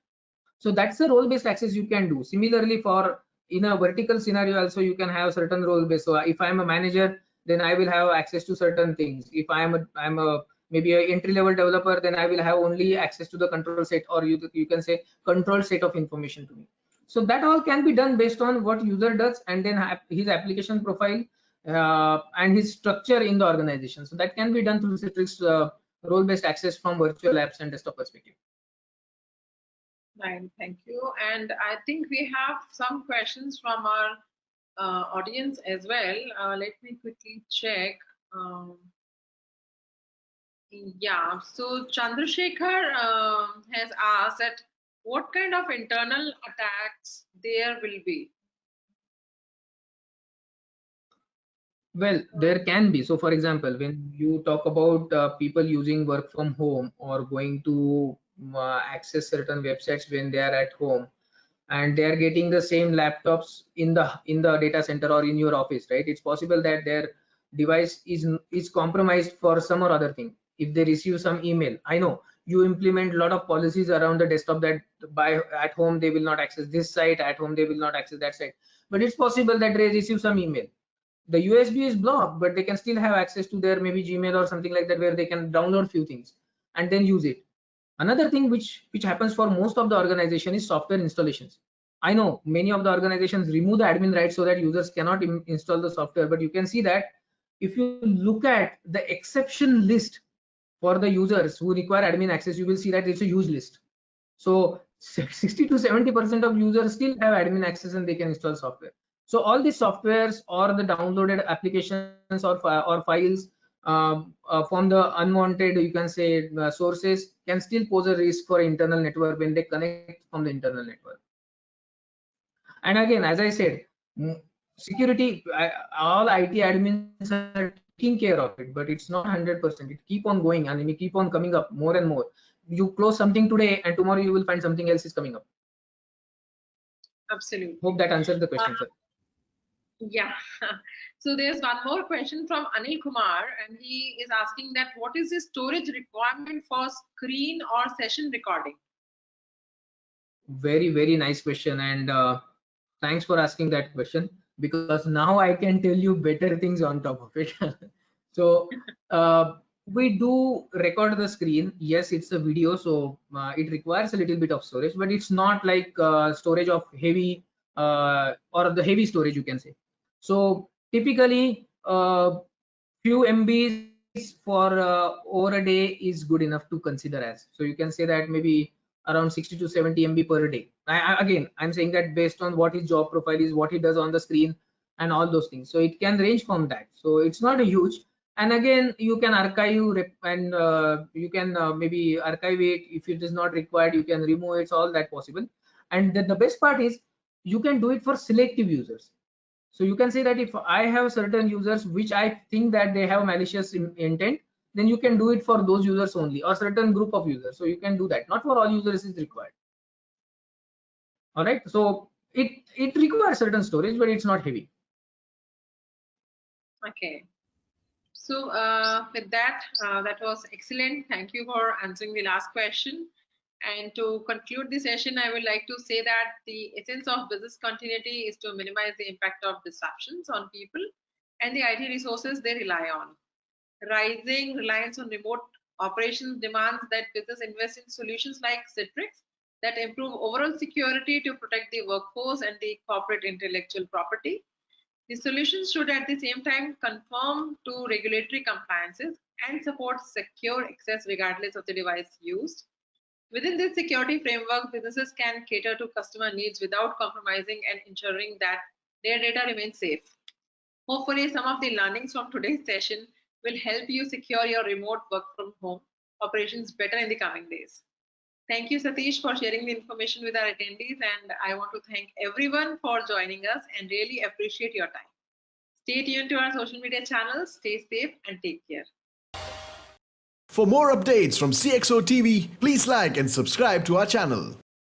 So that's the role-based access you can do. Similarly, for in a vertical scenario also, you can have certain role-based. So if I'm a manager, then I will have access to certain things. If I'm a maybe a entry-level developer, then I will have only access to the control set, or you can say control set of information to me. So that all can be done based on what user does, and then his application profile and his structure in the organization. So that can be done through Citrix role-based access from virtual apps and desktop perspective. Right, thank you. And I think we have some questions from our audience as well. Let me quickly check. Yeah, so Chandrasekhar has asked that what kind of internal attacks there will be? Well, there can be. So, for example, when you talk about people using work from home or going to access certain websites when they are at home, and they are getting the same laptops in the data center or in your office, right? It's possible that their device is compromised for some or other thing. If they receive some email, I know you implement a lot of policies around the desktop that by at home they will not access this site, at home they will not access that site. But it's possible that they receive some email, the USB is blocked, but they can still have access to their maybe Gmail or something like that, where they can download few things and then use it. Another thing which happens for most of the organization is software installations. I know many of the organizations remove the admin rights so that users cannot install the software, but you can see that if you look at the exception list for the users who require admin access, you will see that it's a huge list. So 60 to 70% of users still have admin access and they can install software. So all these softwares or the downloaded applications or files from the unwanted, you can say, sources can still pose a risk for internal network when they connect from the internal network. And again, as I said, security, all IT admins are taking care of it, but it's not 100%. It keep on going and it keep on coming up more and more. You close something today and tomorrow you will find something else is coming up. Absolutely. Hope that answered the question, sir. Yeah. So there's one more question from Anil Kumar, and he is asking that what is the storage requirement for screen or session recording? Very, very nice question, and thanks for asking that question, because now I can tell you better things on top of it. So we do record the screen. Yes, it's a video, so it requires a little bit of storage, but it's not like storage of heavy or the heavy storage, you can say. So typically, few MBs for over a day is good enough to consider as. So you can say that maybe around 60 to 70 MB per day. Again, I'm saying that based on what his job profile is, what he does on the screen, and all those things. So it can range from that. So it's not a huge. And again, you can archive and you can maybe archive it. If it is not required, you can remove it. It's all that possible. And then the best part is you can do it for selective users. So you can say that if I have certain users which I think that they have malicious intent, then you can do it for those users only, or certain group of users. So you can do that. Not for all users is required. All right. So it requires certain storage, but it's not heavy. Okay. So with that, that was excellent. Thank you for answering the last question. And to conclude the session, I would like to say that the essence of business continuity is to minimize the impact of disruptions on people and the IT resources they rely on. Rising reliance on remote operations demands that business invest in solutions like Citrix that improve overall security to protect the workforce and the corporate intellectual property. The solutions should at the same time conform to regulatory compliances and support secure access regardless of the device used. Within this security framework, businesses can cater to customer needs without compromising and ensuring that their data remains safe. Hopefully, some of the learnings from today's session will help you secure your remote work from home operations better in the coming days. Thank you, Satish, for sharing the information with our attendees, and I want to thank everyone for joining us and really appreciate your time. Stay tuned to our social media channels, stay safe, and take care. For more updates from CXO TV, please like and subscribe to our channel.